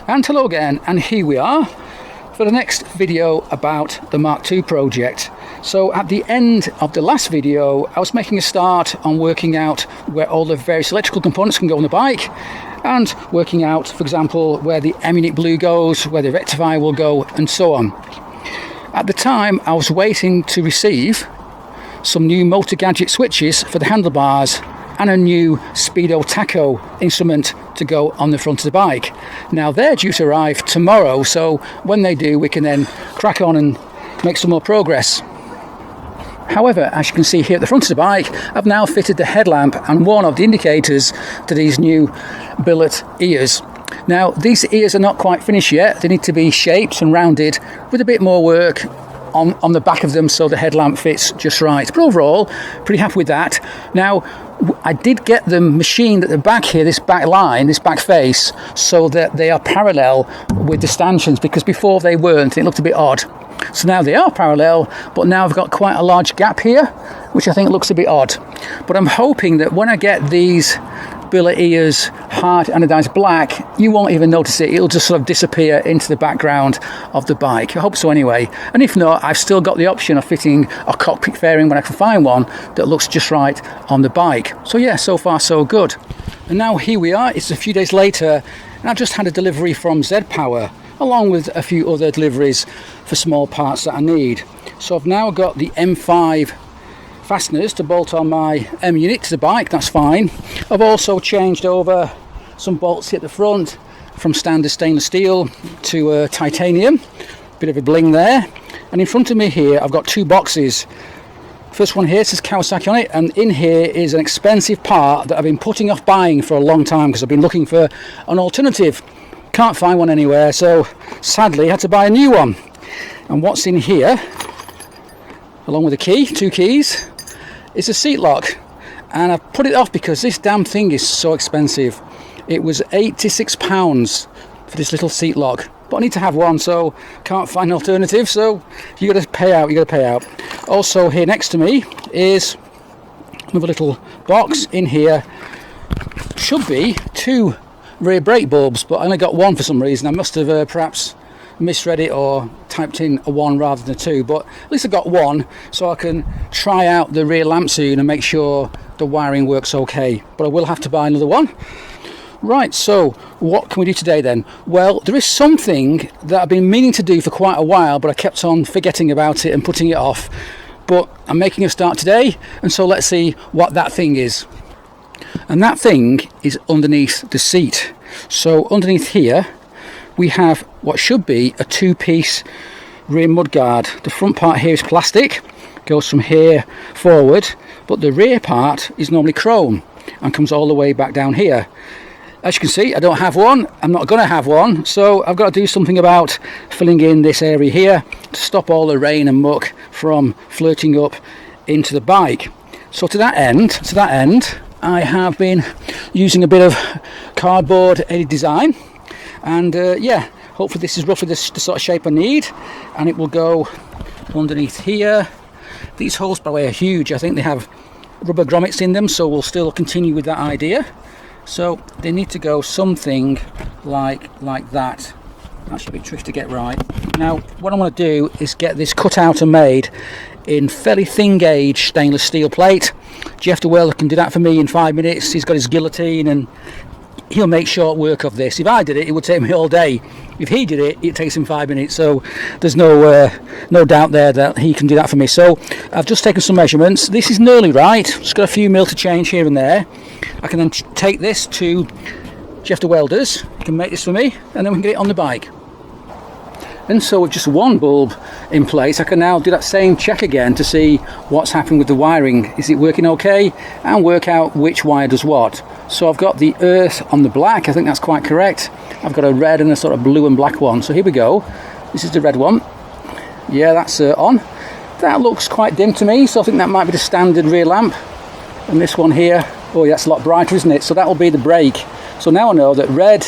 And hello again, and here we are for the next video about the Mark II project. So at the end of the last video I was making a start on working out where all the various electrical components can go on the bike, and working out, for example, where the M-unit blue goes, where the rectifier will go, and so on. At the time I was waiting to receive some new multi-gadget switches for the handlebars and a new Speedo Tacho instrument to go on the front of the bike. Now they're due to arrive tomorrow, so when they do we can then crack on and make some more progress. However, as you can see here at the front of the bike, I've now fitted the headlamp and one of the indicators to these new billet ears. Now these ears are not quite finished yet, they need to be shaped and rounded with a bit more work on the back of them so the headlamp fits just right. But overall, pretty happy with that. Now, I did get them machined at the back here, this back line, this back face, so that they are parallel with the stanchions, because before they weren't, it looked a bit odd. So now they are parallel, but now I've got quite a large gap here, which I think looks a bit odd. But I'm hoping that when I get these billet ears hard anodized black, you won't even notice it. It'll just sort of disappear into the background of the bike. I hope so anyway. And if not, I've still got the option of fitting a cockpit fairing when I can find one that looks just right on the bike. So yeah, so far so good. And now here we are, it's a few days later, and I've just had a delivery from Z-Power, along with a few other deliveries for small parts that I need. So I've now got the M5 fasteners to bolt on my M unit to the bike, that's fine. I've also changed over some bolts here at the front from standard stainless steel to titanium, bit of a bling there. And in front of me here I've got two boxes. First one here says Kawasaki on it, and in here is an expensive part that I've been putting off buying for a long time because I've been looking for an alternative. Can't find one anywhere, so sadly I had to buy a new one. And what's in here, along with a key, two keys, is a seat lock. And I've put it off because this damn thing is so expensive. It was £86 for this little seat lock, but I need to have one, so can't find an alternative, so you got to pay out. Also here next to me is another little box. In here should be two rear brake bulbs, but I only got one for some reason. I must have perhaps misread it or typed in a one rather than a two, but at least I got one, so I can try out the rear lamp soon and make sure the wiring works okay. But I will have to buy another one. Right, so what can we do today then? Well, there is something that I've been meaning to do for quite a while, but I kept on forgetting about it and putting it off. But I'm making a start today, and so let's see what that thing is. And that thing is underneath the seat. So underneath here we have what should be a two-piece rear mudguard. The front part here is plastic, goes from here forward, but the rear part is normally chrome and comes all the way back down here. As you can see, I don't have one, I'm not going to have one, so I've got to do something about filling in this area here to stop all the rain and muck from flirting up into the bike. So to that end, I have been using a bit of cardboard aided design, and yeah, hopefully this is roughly the sort of shape I need, and it will go underneath here. These holes, by the way, are huge. I think they have rubber grommets in them, so we'll still continue with that idea. So they need to go something like that. That's a bit tricky to get right. Now what I want to do is get this cut out and made in fairly thin gauge stainless steel plate. Jeff the welder can do that for me in 5 minutes. He's got his guillotine and he'll make short work of this. If I did it, it would take me all day. If he did it, it takes him 5 minutes. So there's no doubt there that he can do that for me. So I've just taken some measurements. This is nearly right. Just got a few mil to change here and there. I can then take this to Jeff the welder's. He can make this for me, and then we can get it on the bike. And so with just one bulb in place, I can now do that same check again to see what's happening with the wiring. Is it working okay? And work out which wire does what. So I've got the earth on the black, I think that's quite correct. I've got a red and a sort of blue and black one. So here we go. This is the red one. Yeah, that's on. That looks quite dim to me, so I think that might be the standard rear lamp. And this one here, oh yeah, that's a lot brighter, isn't it? So that will be the brake. So now I know that red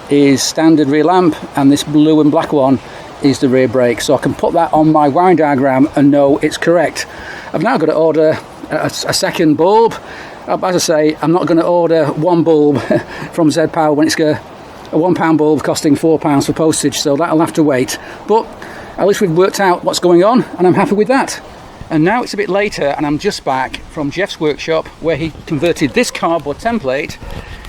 is standard rear lamp and this blue and black one is the rear brake, so I can put that on my wiring diagram and know it's correct. I've now got to order a second bulb. As I say, I'm not going to order one bulb from Z-Power when it's a £1 bulb costing £4 for postage, so that'll have to wait. But at least we've worked out what's going on, and I'm happy with that. And now it's a bit later, and I'm just back from Jeff's workshop, where he converted this cardboard template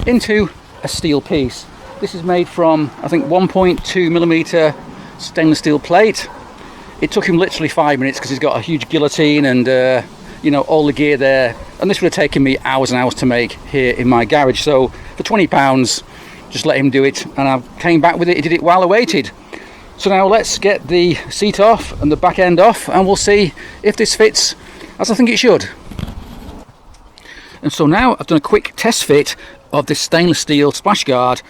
into a steel piece. This is made from, I think, 1.2mm stainless steel plate. It took him literally 5 minutes because he's got a huge guillotine and you know, all the gear there, and this would have taken me hours and hours to make here in my garage. So for £20, just let him do it, and I came back with it. He did it while I waited. So now let's get the seat off and the back end off, and we'll see if this fits as I think it should. And so now I've done a quick test fit of this stainless steel splash guard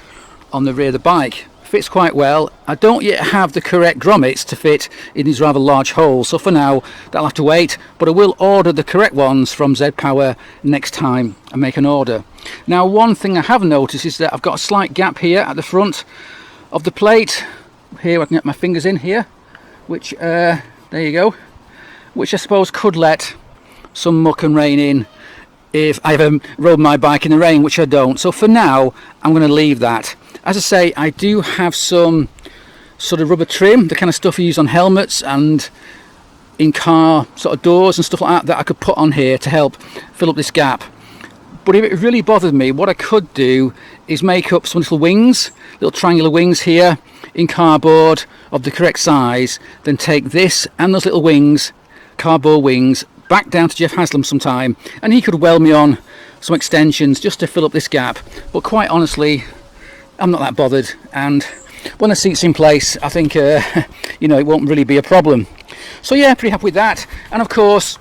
on the rear of the bike. Fits quite well. I don't yet have the correct grommets to fit in these rather large holes, so for now that'll have to wait, but I will order the correct ones from Z Power next time and make an order. Now, one thing I have noticed is that I've got a slight gap here at the front of the plate. Here I can get my fingers in here, which there you go, which I suppose could let some muck and rain in if I ever rode my bike in the rain, which I don't. So for now I'm going to leave that. As I say, I do have some sort of rubber trim, the kind of stuff you use on helmets and in car sort of doors and stuff like that, that I could put on here to help fill up this gap. But if it really bothered me, what I could do is make up some little wings, little triangular wings here in cardboard of the correct size, then take this and those little wings, cardboard wings, back down to Jeff Haslam sometime, and he could weld me on some extensions just to fill up this gap. But quite honestly, I'm not that bothered, and when the seat's in place, I think you know, it won't really be a problem. So yeah, pretty happy with that. And of course,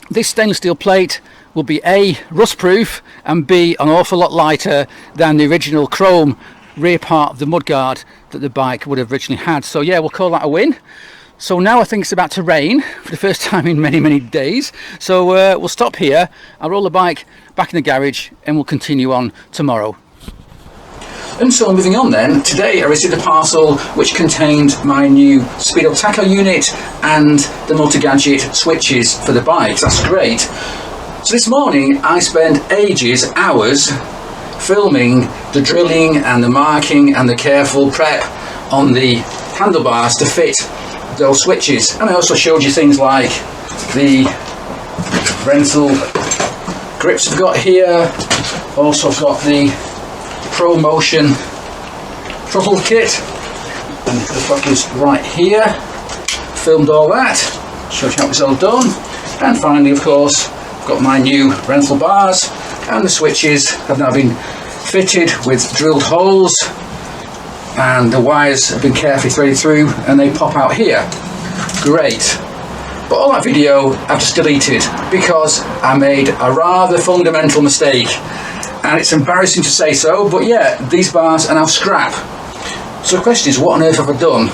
this stainless steel plate will be A, rust proof, and B, an awful lot lighter than the original chrome rear part of the mudguard that the bike would have originally had. So yeah, we'll call that a win. So now I think it's about to rain for the first time in many days, so we'll stop here. I'll roll the bike back in the garage and we'll continue on tomorrow. And so moving on then, today I received a parcel which contained my new Speedo Tacho unit and the multi-gadget switches for the bike. That's great. So this morning I spent hours filming the drilling and the marking and the careful prep on the handlebars to fit those switches. And I also showed you things like the rental grips I've got here. Also I've got the Pro Motion throttle kit, and the throttle's right here. Filmed all that, showed you how it's all done. And finally, of course, I've got my new rental bars, and the switches have now been fitted with drilled holes, and the wires have been carefully threaded through, and they pop out here. Great. But all that video I've just deleted because I made a rather fundamental mistake, and it's embarrassing to say so, but yeah, these bars are now scrap. So the question is, what on earth have I done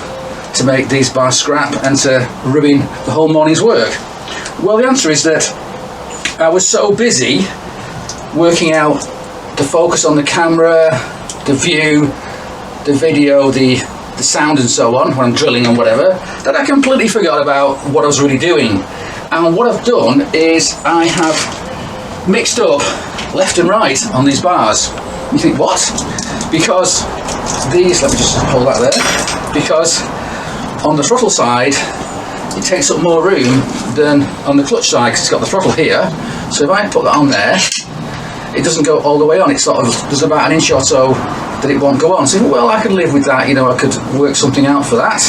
to make these bars scrap and to ruin the whole morning's work? Well, the answer is that I was so busy working out the focus on the camera, the view, the video, the sound and so on when I'm drilling and whatever, that I completely forgot about what I was really doing. And what I've done is I have mixed up left and right on these bars. You think, what? Because these, let me just hold that there, because on the throttle side it takes up more room than on the clutch side, because it's got the throttle here. So if I put that on there, it doesn't go all the way on. It's sort of, there's about an inch or so that it won't go on. So well, I could live with that, you know, I could work something out for that.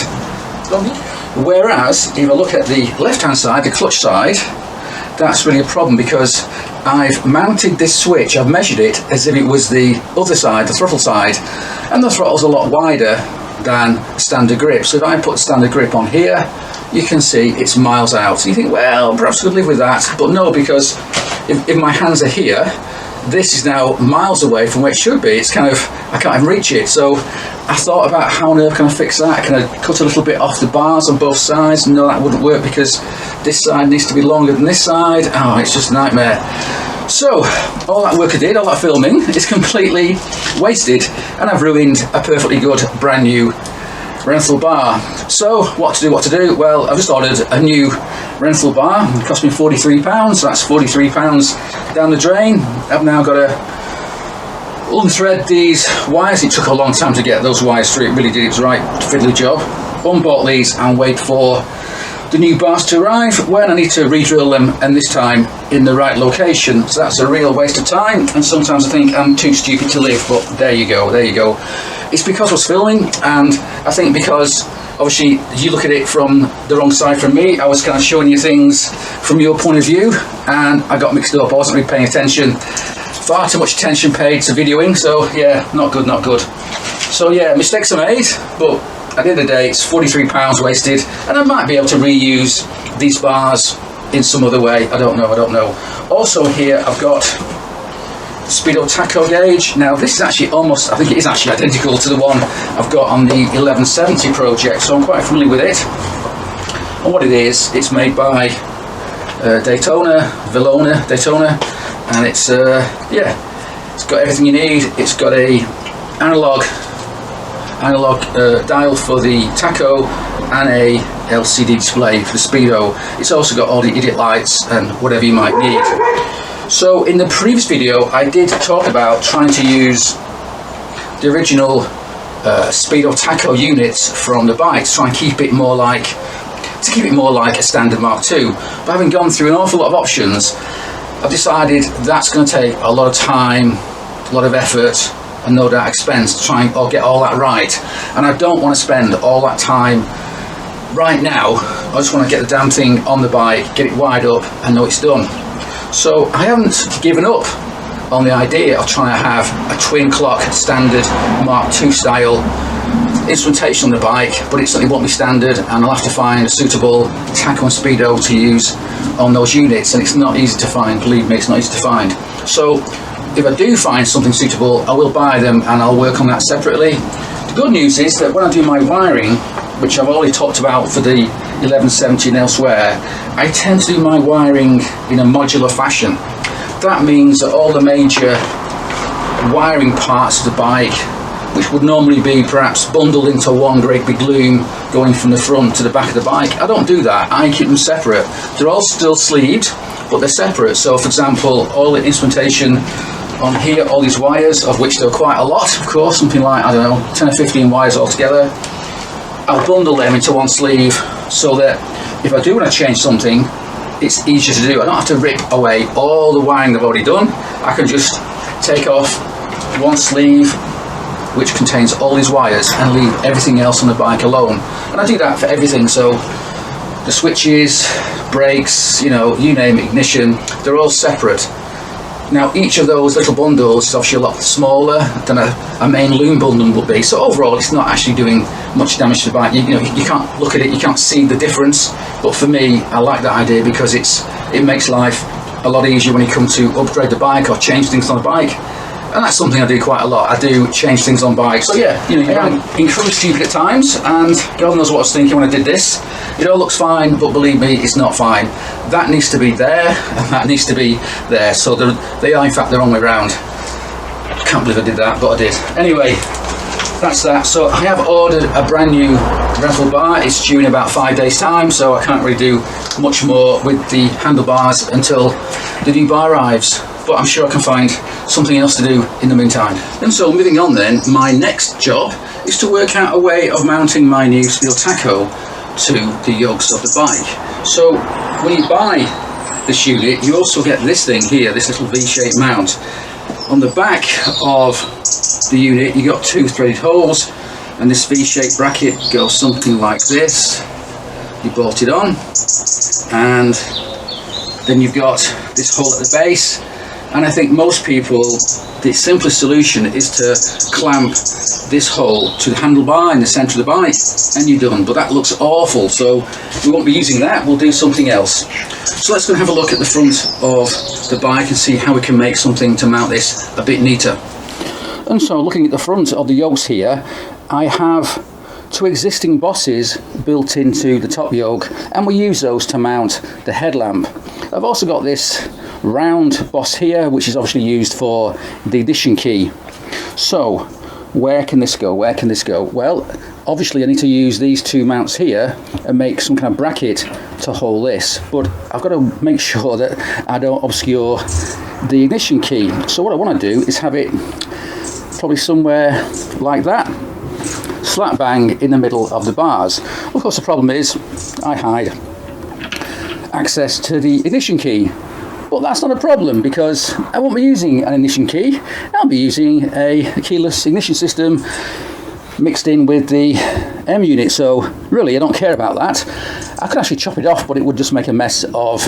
Whereas if I look at the left hand side, the clutch side, that's really a problem, because I've mounted this switch, I've measured it as if it was the other side, the throttle side, and the throttle's a lot wider than standard grip. So if I put standard grip on here, you can see it's miles out. So you think, well, perhaps I could live with that, but no, because if my hands are here, this is now miles away from where it should be. It's kind of, I can't even reach it. So I thought about how on earth can I fix that? Can I cut a little bit off the bars on both sides? No, that wouldn't work, because this side needs to be longer than this side. Oh, it's just a nightmare. So all that work I did, all that filming, is completely wasted, and I've ruined a perfectly good brand new rental bar. So what to do? Well, I've just ordered a new rental bar. It cost me £43, so that's £43 down the drain. I've now got to unthread these wires. It took a long time to get those wires through, it really did, it was right fiddly job. Unbolt these and wait for the new bars to arrive when I need to re-drill them, and this time in the right location. So that's a real waste of time, and sometimes I think I'm too stupid to live, but there you go, there you go. It's because I was filming, and I think because obviously you look at it from the wrong side from me, I was kind of showing you things from your point of view, and I got mixed up. I wasn't really paying attention, far too much attention paid to videoing, so yeah, not good, not good. So yeah, mistakes are made, but at the end of the day, it's £43 wasted, and I might be able to reuse these bars in some other way. I don't know, I don't know. Also here I've got Speedo Tacho gauge. Now this is actually almost, I think it is actually identical to the one I've got on the 1170 project, so I'm quite familiar with it. And what it is, it's made by Daytona, and it's yeah, it's got everything you need. It's got a analog dial for the tacho and a LCD display for the Speedo. It's also got all the idiot lights and whatever you might need. So in the previous video I did talk about trying to use the original Speedo tacho units from the bike to try and keep it more like a standard Mark II. But having gone through an awful lot of options, I've decided that's going to take a lot of time, a lot of effort, and no doubt expense to try and get all that right. And I don't want to spend all that time right now. I just want to get the damn thing on the bike, get it wired up, and know it's done. So I haven't given up on the idea of trying to have a twin clock standard Mark II style instrumentation on the bike, but it certainly won't be standard, and I'll have to find a suitable tacho and Speedo to use on those units, and it's not easy to find, believe me, it's not easy to find. So if I do find something suitable, I will buy them and I'll work on that separately. The good news is that when I do my wiring, which I've already talked about for the 1170 and elsewhere, I tend to do my wiring in a modular fashion. That means that all the major wiring parts of the bike, which would normally be perhaps bundled into one great big loom going from the front to the back of the bike, I don't do that. I keep them separate. They're all still sleeved, but they're separate. So for example, all the instrumentation on here, all these wires, of which there are quite a lot, of course, something like, I don't know, 10 or 15 wires altogether, I'll bundle them into one sleeve so that if I do want to change something, it's easier to do. I don't have to rip away all the wiring I've already done. I can just take off one sleeve which contains all these wires and leave everything else on the bike alone. And I do that for everything, so the switches, brakes, you know, you name it, ignition, they're all separate. Now each of those little bundles is obviously a lot smaller than a main loom bundle would be, so overall it's not actually doing much damage to the bike. You know, you can't look at it, you can't see the difference, but for me I like that idea because it makes life a lot easier when you come to upgrade the bike or change things on the bike. And that's something I do quite a lot. I do change things on bikes. So yeah, you know, you can incredibly stupid at times, and God knows what I was thinking when I did this. It all looks fine, but believe me, it's not fine. That needs to be there, and that needs to be there. So they are in fact the wrong way around. I can't believe I did that, but I did. Anyway, that's that. So I have ordered a brand new rental bar. It's due in about 5 days time, so I can't really do much more with the handlebars until the new bar arrives. But I'm sure I can find something else to do in the meantime. And so moving on then, my next job is to work out a way of mounting my new Speedo tacho to the yokes of the bike. So when you buy this unit, you also get this thing here, this little V-shaped mount. On the back of the unit, you got two threaded holes, and this V-shaped bracket goes something like this. You bolt it on, and then you've got this hole at the base. And I think most people, the simplest solution is to clamp this hole to the handlebar in the centre of the bike, and you're done. But that looks awful, so we won't be using that, we'll do something else. So let's go and have a look at the front of the bike and see how we can make something to mount this a bit neater. And so looking at the front of the yokes here, I have two existing bosses built into the top yoke, and we use those to mount the headlamp. I've also got this round boss here, which is obviously used for the ignition key. So where can this go? Where can this go? Well, obviously I need to use these two mounts here and make some kind of bracket to hold this, but I've got to make sure that I don't obscure the ignition key. So what I want to do is have it probably somewhere like that, slap bang in the middle of the bars. Of course, the problem is I hide access to the ignition key, but that's not a problem because I won't be using an ignition key. I'll be using a keyless ignition system mixed in with the M unit, so really I don't care about that. I could actually chop it off, but it would just make a mess of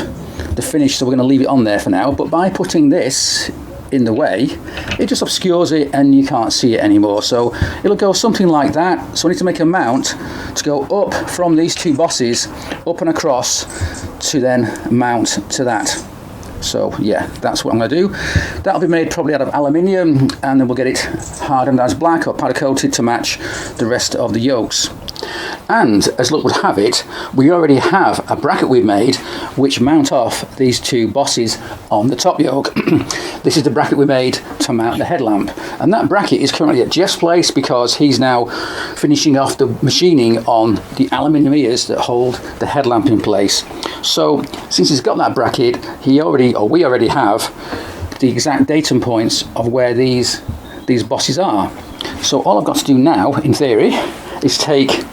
the finish, so we're going to leave it on there for now. But by putting this in the way, it just obscures it and you can't see it anymore. So it'll go something like that. So I need to make a mount to go up from these two bosses up and across to then mount to that. So yeah, that's what I'm going to do. That'll be made probably out of aluminium, and then we'll get it hardened as black or powder coated to match the rest of the yokes. And as luck would have it, we already have a bracket we've made which mount off these two bosses on the top yoke. This is the bracket we made to mount the headlamp, and that bracket is currently at Jeff's place because he's now finishing off the machining on the aluminium ears that hold the headlamp in place. So since he's got that bracket, we already have the exact datum points of where these bosses are. So all I've got to do now, in theory, is take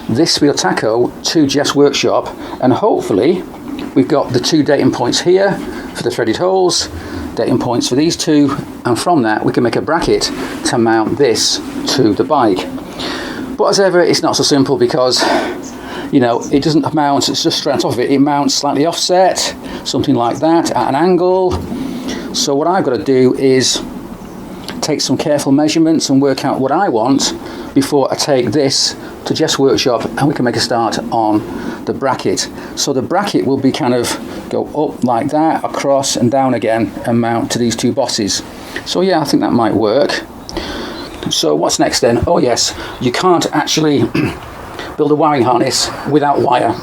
this wheel tacho to Jeff's workshop, and hopefully we've got the two datum points here for the threaded holes, datum points for these two, and from that we can make a bracket to mount this to the bike. But as ever, it's not so simple because, you know, it doesn't mount, it's just straight off of it. It mounts slightly offset, something like that, at an angle. So what I've got to do is take some careful measurements and work out what I want before I take this to Jeff's workshop, and we can make a start on the bracket. So the bracket will be kind of go up like that, across and down again, and mount to these two bosses. So yeah, I think that might work. So what's next then? Oh yes, you can't actually build a wiring harness without wire.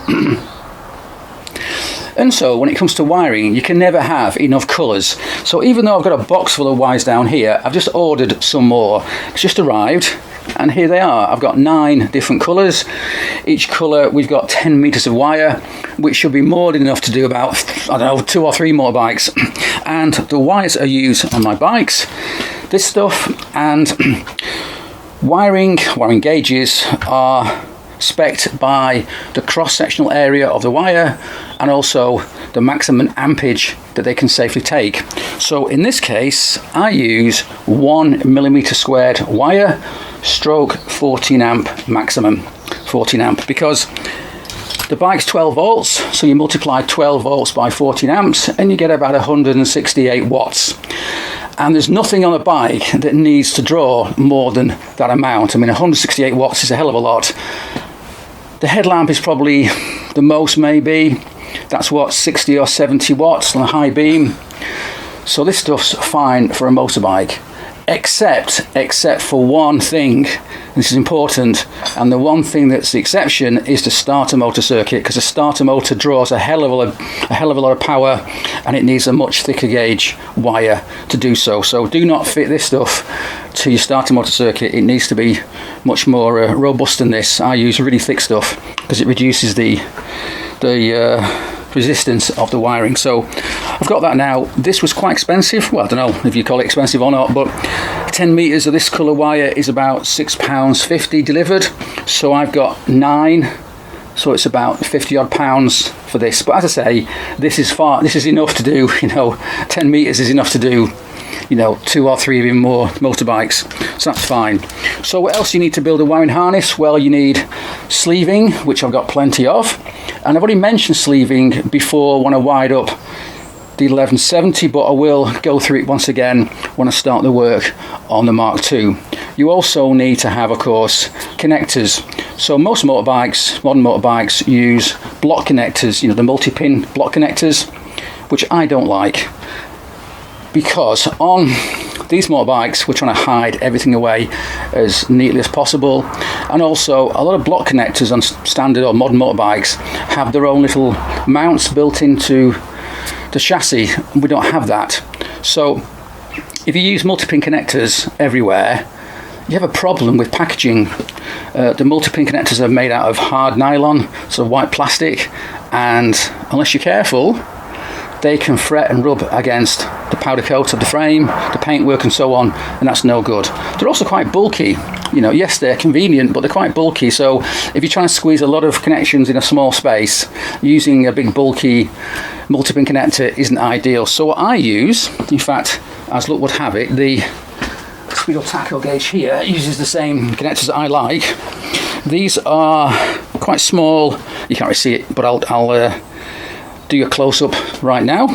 And so when it comes to wiring, you can never have enough colours. So even though I've got a box full of wires down here, I've just ordered some more. It's just arrived, and here they are. I've got 9 different colours. Each colour, we've got 10 metres of wire, which should be more than enough to do about, I don't know, 2 or 3 motorbikes. And the wires are used on my bikes, this stuff, and wiring gauges are spec'd by the cross-sectional area of the wire and also the maximum ampage that they can safely take. So in this case, I use 1mm squared wire stroke 14 amp maximum, 14 amp, because the bike's 12 volts, so you multiply 12 volts by 14 amps and you get about 168 watts. And there's nothing on a bike that needs to draw more than that amount. I mean, 168 watts is a hell of a lot. The headlamp is probably the most, maybe. That's what, 60 or 70 watts on a high beam. So this stuff's fine for a motorbike, except for one thing. This is important, and the one thing that's the exception is the starter motor circuit, because the starter motor draws a hell of a lot of power, and it needs a much thicker gauge wire to do so. So do not fit this stuff to your starter motor circuit. It needs to be much more robust than this. I use really thick stuff because it reduces the resistance of the wiring. So I've got that now. This was quite expensive. Well, I don't know if you call it expensive or not, but 10 meters of this colour wire is about £6.50 delivered. So I've got 9, so it's about 50 odd pounds for this. But as I say, this is enough to do, 10 meters is enough to do, 2 or 3 even more motorbikes, so that's fine. So what else you need to build a wiring harness? Well, you need sleeving, which I've got plenty of, and I've already mentioned sleeving before when I wired up the 1170, but I will go through it once again when I start the work on the Mk2. You also need to have, of course, connectors. So most motorbikes, modern motorbikes, use block connectors, the multi-pin block connectors, which I don't like, because on these motorbikes we're trying to hide everything away as neatly as possible, and also a lot of block connectors on standard or modern motorbikes have their own little mounts built into the chassis. We don't have that. So if you use multi-pin connectors everywhere, you have a problem with packaging. The multi-pin connectors are made out of hard nylon, so white plastic, and unless you're careful, they can fret and rub against the powder coat of the frame, the paintwork and so on, and that's no good. They're also quite bulky. You know, yes, they're convenient, but they're quite bulky, so if you're trying to squeeze a lot of connections in a small space, using a big bulky multi-pin connector isn't ideal. So what I use, in fact, as luck would have it, the Speedo Tacho gauge here uses the same connectors that I like. These are quite small, you can't really see it, but I'll do a close-up right now.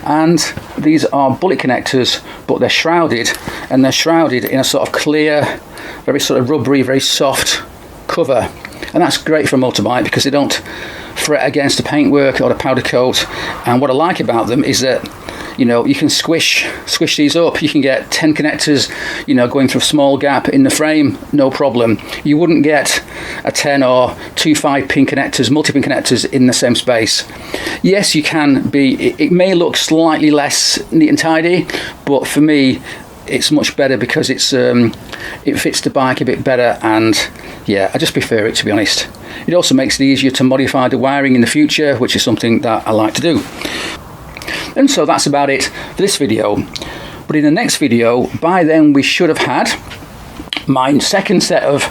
And these are bullet connectors, but they're shrouded, and they're shrouded in a sort of clear, very sort of rubbery, very soft cover, and that's great for a motorbike because they don't fret against the paintwork or the powder coat. And what I like about them is that, you know, you can squish these up. You can get 10 connectors, you know, going through a small gap in the frame, no problem. You wouldn't get a 10 or 2 5-pin connectors, multi-pin connectors in the same space. Yes, you can be, it may look slightly less neat and tidy, but for me, it's much better because it's it fits the bike a bit better, and yeah, I just prefer it, to be honest. It also makes it easier to modify the wiring in the future, which is something that I like to do. And so that's about it for this video. But in the next video, by then we should have had my second set of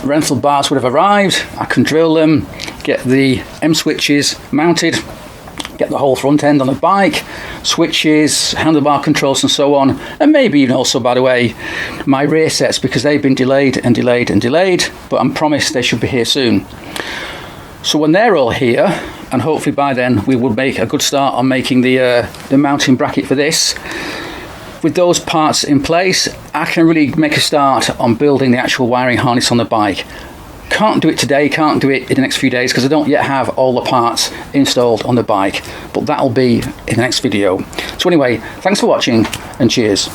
rental bars would have arrived. I can drill them, get the M switches mounted, get the whole front end on the bike, switches, handlebar controls and so on, and maybe even also, by the way, my rear sets, because they've been delayed and delayed and delayed, but I'm promised they should be here soon. So when they're all here, and hopefully by then we will make a good start on making the mounting bracket for this. With those parts in place, I can really make a start on building the actual wiring harness on the bike. Can't do it today, can't do it in the next few days because I don't yet have all the parts installed on the bike, but that'll be in the next video. So anyway, thanks for watching and cheers.